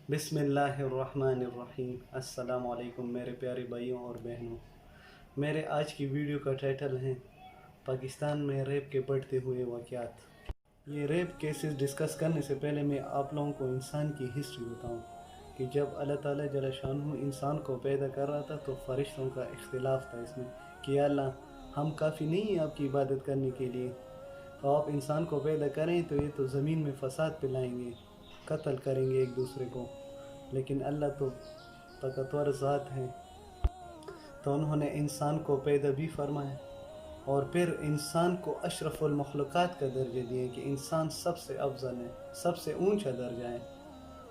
بسم اللہ الرحمن الرحیم۔ السلام علیکم میرے پیارے بھائیوں اور بہنوں۔ میرے آج کی ویڈیو کا ٹائٹل ہے پاکستان میں ریپ کے بڑھتے ہوئے واقعات۔ یہ ریپ کیسز ڈسکس کرنے سے پہلے میں آپ لوگوں کو انسان کی ہسٹری بتاؤں کہ جب اللہ تعالیٰ جل شانہ انسان کو پیدا کر رہا تھا تو فرشتوں کا اختلاف تھا اس میں کہ یا اللہ ہم کافی نہیں ہیں آپ کی عبادت کرنے کے لیے، تو آپ انسان کو پیدا کریں تو یہ تو زمین میں فساد پھیلائیں گے، قتل کریں گے ایک دوسرے کو، لیکن اللہ تو طاقتور ذات ہے، تو انہوں نے انسان کو پیدا بھی فرمایا اور پھر انسان کو اشرف المخلوقات کا درجہ دیے کہ انسان سب سے افضل ہے، سب سے اونچا درجہ ہے،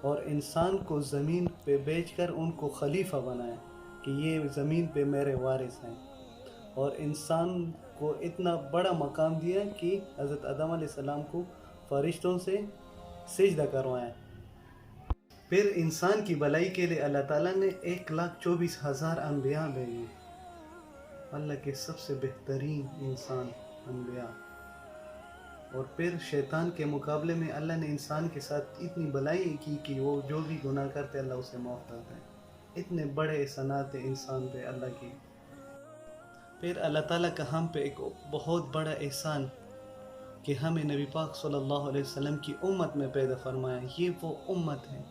اور انسان کو زمین پہ بیچ کر ان کو خلیفہ بنایا کہ یہ زمین پہ میرے وارث ہیں، اور انسان کو اتنا بڑا مقام دیا کہ حضرت آدم علیہ السلام کو فرشتوں سے سجدہ کروایا۔ پھر انسان کی بھلائی کے لیے اللہ تعالیٰ نے 1,24,000 انبیاء بھیجے، اللہ کے سب سے بہترین انسان انبیاء، اور پھر شیطان کے مقابلے میں اللہ نے انسان کے ساتھ اتنی بھلائی کی کہ وہ جو بھی گناہ کرتے اللہ اسے معاف کرتا ہے۔ اتنے بڑے احسانات ہیں انسان پہ اللہ کی۔ پھر اللہ تعالیٰ کا ہم پہ ایک بہت بڑا احسان کہ ہمیں نبی پاک صلی اللہ علیہ وسلم کی امت میں پیدا فرمایا۔ یہ وہ امت ہے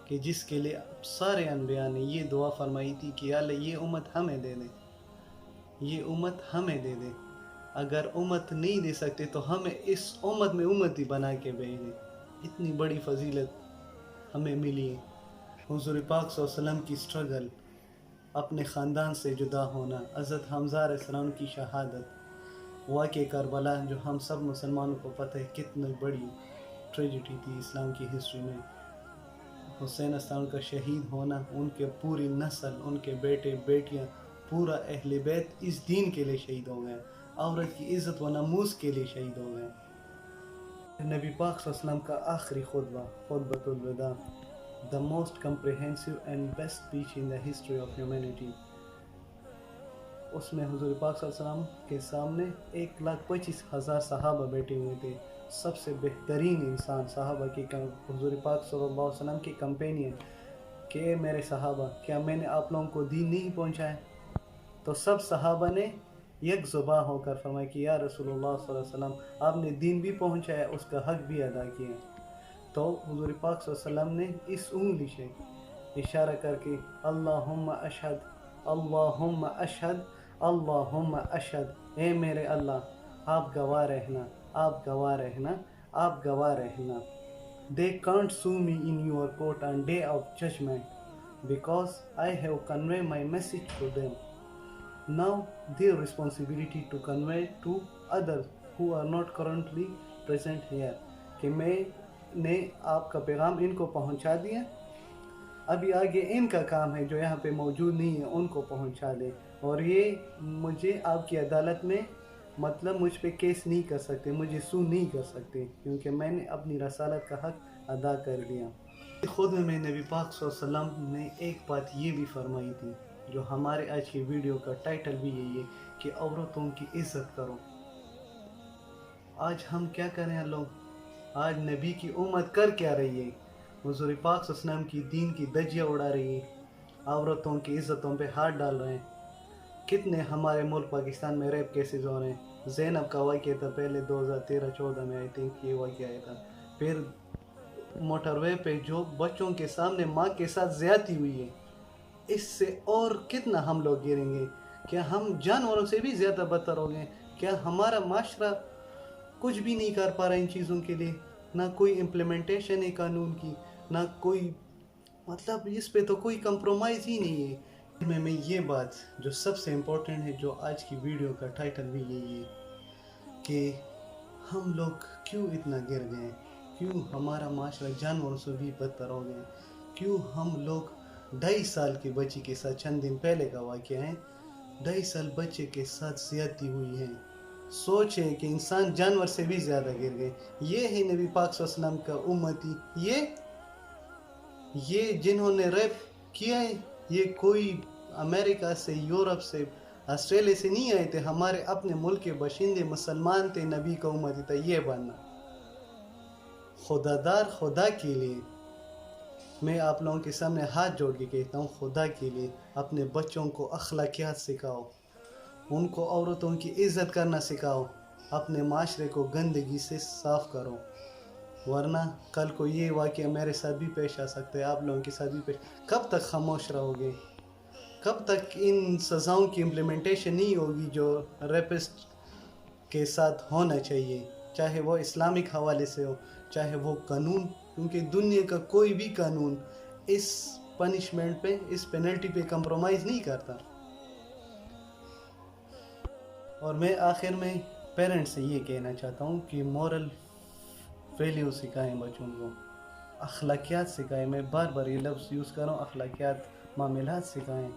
کہ جس کے لیے سارے انبیاء نے یہ دعا فرمائی تھی کہ یا اللہ یہ امت ہمیں دے دے، یہ امت ہمیں دے دے، اگر امت نہیں دے سکتے تو ہمیں اس امت میں امتی بنا کے بھیج دے۔ اتنی بڑی فضیلت ہمیں ملی ہے۔ حضور پاک صلی اللہ علیہ وسلم کی سٹرگل، اپنے خاندان سے جدا ہونا، حضرت حمزہ علیہ السلام کی شہادت، واقع کربلا جو ہم سب مسلمانوں کو پتہ ہے کتنی بڑی ٹریجڈی تھی اسلام کی ہسٹری میں، حسین السلام کا شہید ہونا، ان کے پوری نسل، ان کے بیٹے بیٹیاں، پورا اہل بیت اس دین کے لیے شہید ہو گئے، عورت کی عزت و ناموس کے لیے شہید ہو گئے۔ نبی پاک صلی اللہ علیہ وسلم کا آخری خطبہ، خطبۃ الوداع، the most comprehensive and best speech in the history of humanity، اس میں حضور پاک صلی اللہ علیہ وسلم کے سامنے 1,25,000 صحابہ بیٹھے ہوئے تھے، سب سے بہترین انسان صحابہ کی، حضور پاک صلی اللہ علیہ وسلم کی کمپینین، کہ میرے صحابہ کیا میں نے آپ لوگوں کو دین نہیں پہنچایا؟ تو سب صحابہ نے یک زباں ہو کر فرمایا کہ یا رسول اللہ صلی اللہ علیہ وسلم آپ نے دین بھی پہنچایا، اس کا حق بھی ادا کیا۔ تو حضور پاک صلی اللہ علیہ وسلم نے اس انگلی سے اشارہ کر کے اللہم اشہد، اللہم اشہد، اللہم اشہد، اے میرے اللہ آپ گواہ رہنا، آپ گواہ رہنا، آپ گواہ رہنا۔ They can't sue me in your court on day of judgment because I have conveyed my message to them. Now their responsibility to convey to others who are not currently present here، کہ میں نے آپ کا پیغام ان کو پہنچا دیا، ابھی آگے ان کا کام ہے جو یہاں پہ موجود نہیں ہے ان کو پہنچا دے، اور یہ مجھے آپ کی عدالت میں مطلب مجھ پہ کیس نہیں کر سکتے، مجھے سو نہیں کر سکتے، کیونکہ میں نے اپنی رسالت کا حق ادا کر دیا۔ خود میں نبی پاک صلی اللہ علیہ وسلم نے ایک بات یہ بھی فرمائی تھی جو ہمارے آج کی ویڈیو کا ٹائٹل بھی یہی ہے کہ عورتوں کی عزت کرو۔ آج ہم کیا کریں لوگ؟ آج نبی کی امت کر کیا رہی ہے؟ حضور پاک صلی اللہ علیہ وسلم کی دین کی دجیاں اڑا رہی ہے، عورتوں کی عزتوں پہ ہاتھ ڈال رہے ہیں۔ کتنے ہمارے ملک پاکستان میں ریپ کیسز ہو رہے ہیں۔ زینب کا واقعہ تھا پہلے 2013-14 میں، آئی تھنک یہ واقعہ آیا تھا۔ پھر موٹر وے پہ جو بچوں کے سامنے ماں کے ساتھ زیادتی ہوئی ہے، اس سے اور کتنا ہم لوگ گریں گے؟ کیا ہم جانوروں سے بھی زیادہ بدتر ہو گئے؟ کیا ہمارا معاشرہ کچھ بھی نہیں کر پا رہا ان چیزوں کے لیے؟ نہ کوئی امپلیمنٹیشن ہے قانون کی، نہ کوئی مطلب اس پہ تو کوئی کمپرومائز ہی نہیں ہے۔ میں یہ بات جو سب سے امپورٹنٹ ہے، جو آج کی ویڈیو کا ٹائٹل بھی یہی ہے کہ ہم لوگ کیوں اتنا گر گئے، کیوں ہمارا معاشرہ جانوروں سے بھی بدتر ہو گئے، کیوں ہم لوگ 2.5 سال کی بچی کے ساتھ، چند دن پہلے کا واقعہ ہے، 2.5 سال بچے کے ساتھ زیادتی ہوئی ہے۔ سوچ ہے کہ انسان جانور سے بھی زیادہ گر گئے۔ یہ ہے نبی پاک صلی اللہ علیہ وسلم کا امتی، یہ جنہوں نے ریپ کیا ہے، یہ کوئی امریکہ سے، یورپ سے، آسٹریلیا سے نہیں آئے تھے، ہمارے اپنے ملک کے باشندے مسلمان تھے، نبی کا امتی تھا۔ یہ بننا خدا دار خدا کے لیے میں آپ لوگوں کے سامنے ہاتھ جوڑ کے کہتا ہوں، خدا کے لیے اپنے بچوں کو اخلاقیات سکھاؤ، ان کو عورتوں کی عزت کرنا سکھاؤ، اپنے معاشرے کو گندگی سے صاف کرو، ورنہ کل کو یہ واقعہ میرے ساتھ بھی پیش آ سکتا ہے، آپ لوگوں کے ساتھ بھی پیش۔ کب تک خاموش رہو گے؟ کب تک ان سزاؤں کی امپلیمنٹیشن نہیں ہوگی جو ریپسٹ کے ساتھ ہونا چاہیے، چاہے وہ اسلامک حوالے سے ہو، چاہے وہ قانون، کیونکہ دنیا کا کوئی بھی قانون اس پنشمنٹ پہ، اس پینلٹی پہ کمپرومائز نہیں کرتا۔ اور میں آخر میں پیرنٹس سے یہ کہنا چاہتا ہوں کہ مورل ویلیو سکھائیں بچوں کو، اخلاقیات سکھائیں، میں بار بار یہ لفظ یوز کر رہا ہوں، اخلاقیات، معاملات سکھائیں،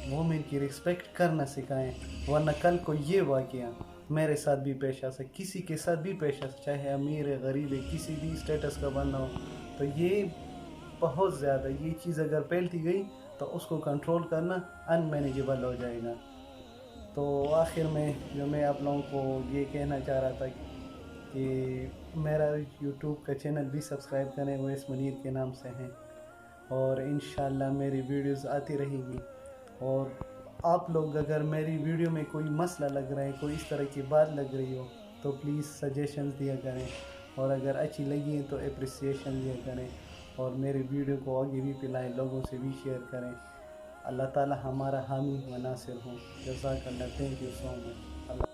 مومن کی رسپیکٹ کرنا سکھائیں، ورنہ کل کو یہ واقعہ میرے ساتھ بھی پیش آ سکے، کسی کے ساتھ بھی پیش آ سکے، چاہے امیر ہے، غریب ہے، کسی بھی اسٹیٹس کا بندہ ہو، تو یہ بہت زیادہ، یہ چیز اگر پھیلتی گئی تو اس کو کنٹرول کرنا ان مینیجیبل ہو جائے گا۔ تو آخر میں جو میں آپ لوگوں کو یہ کہنا چاہ رہا تھا کہ میرا یوٹیوب کا چینل بھی سبسکرائب کریں، اویس منیر کے نام سے ہیں، اور انشاءاللہ میری ویڈیوز آتی رہے گی۔ اور آپ لوگ اگر میری ویڈیو میں کوئی مسئلہ لگ رہا ہے، کوئی اس طرح کی بات لگ رہی ہو تو پلیز سجیشنز دیا کریں، اور اگر اچھی لگی ہے تو اپریسیشن دیا کریں، اور میری ویڈیو کو آگے بھی پھیلائیں، لوگوں سے بھی شیئر کریں۔ اللہ تعالی ہمارا حامی و ناصر ہوں۔ جزاک اللہ، تھینک یو سو مچ۔